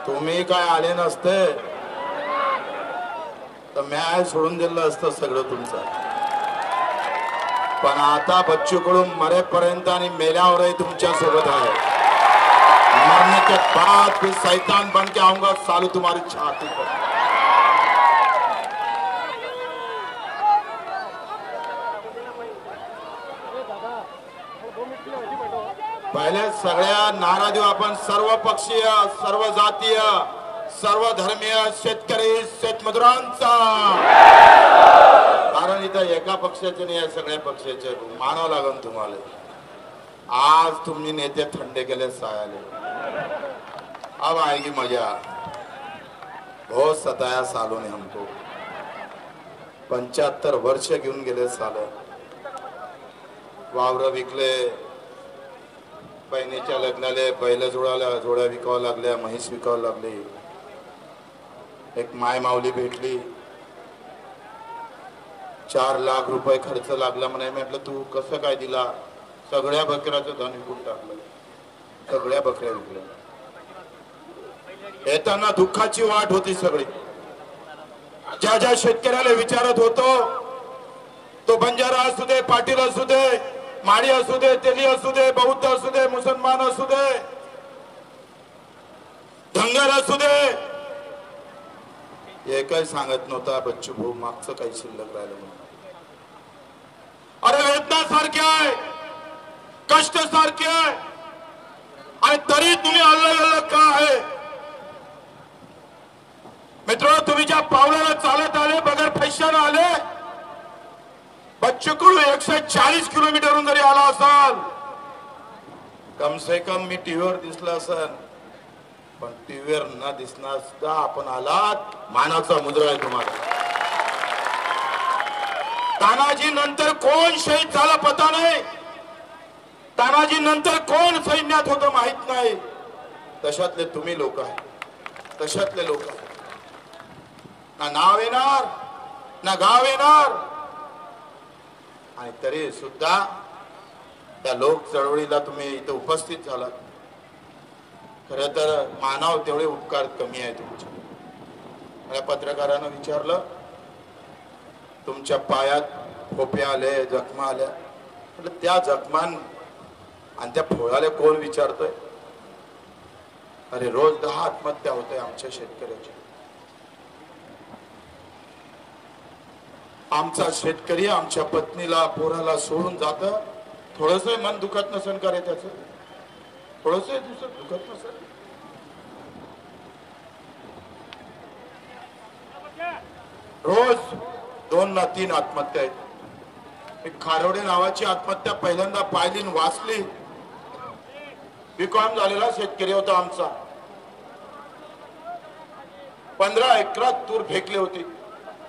तुम्ही काय आले नसते तर मी सोडून दिलं असतं सगळं तुमचं. पण आता बच्चू कडू मरेपर्यंत आणि मेल्यावरही तुमच्या सोबत आहे. मरने के बाद फिर शैतान बन के आऊंगा सालू तुम्हारी छाती पर. पहिले सगळ्या नारा देऊ आपण, सर्व पक्षीय, सर्व जातीय, सर्व धर्मीय शेतकरी शेतमजुरांचा. कारण इथं एका पक्षाचे नाही, सगळ्या पक्षाचे मानावं लागेल तुम्हाला. आज तुम्ही नेते थंडे केले सायाले. अब आएगी मजा. बहुत सताया सालों ने हमको. 75 वर्ष घेऊन गेले साल. वावर विकले, बहिणीच्या लग्नाले बैल जोड्या विकावं लागल्या, म्हैस विकावं लागली. एक माय माऊली भेटली, 4 लाख रुपये खर्च लागला म्हणे. म्हटलं तू कसं काय दिला? सगळ्या बकऱ्याचं धन विकून टाकलं, सगळ्या बकऱ्या विकल्या. येताना दुःखाची वाट होती सगळी. ज्या ज्या शेतकऱ्याला विचारत होतो, तो बंजारा असू दे, पाटील असू दे, माडी असू दे, तेली असू दे, बौद्ध असू दे, मुसलमान असू दे, धनगर असू दे, हे काही सांगत नव्हता बच्चू भाऊ मागचं काही शिल्लक राहिलं म्हणून. अरे वेदना सारखी आहे, कष्ट सारखे आहे, आणि तरी तुम्ही अलग अलग का आहे? मित्र, तुम्ही ज्या पावलाला चालत आले, बगैर पैशाने आले. बच्चू कडू 140 किलोमीटरहून जरी आला असाल, कम से कम मी टीव्हीवर दिसला असेल, पण टीव्हीवर न दिसणार सुद्धा आपण आलात. मानाचा मुद्रा आहे तुम्हाला. तानाजी नंतर कोण शहीद झाला पता नाही, तानाजी नंतर कोण सैन्यात होतं माहित नाही. तशातले तुम्ही लोक आहे, तशातले लोक आहे. ना नाव येणार, ना गाव येणार, आणि तरी सुद्धा त्या लोक चळवळीला तुम्ही इथं उपस्थित झालात. खरं तर मानाव तेवढे उपकार कमी आहे तुमचे. मला पत्रकारानं विचारलं, तुमच्या पायात फोपे आले, जखमा आल्या. म्हटलं त्या जखमान आणि त्या फोळाले कोण विचारतोय? अरे रोज 10 आत्महत्या होते आमच्या शेतकऱ्याच्या. आमचा शेतकरी आमच्या पत्नीला, पोराला सोडून जात. थोडस मन दुखत नसेल का रे त्याचं? थोडस दुखत नसेल? रोज 2 ना 3 आत्महत्या आहेत. एक खारोडे नावाची आत्महत्या पहिल्यांदा पाहिली आणि वाचली. बीकॉम झालेला शेतकरी होता आमचा. 15 एकरात तूर फेकली होती.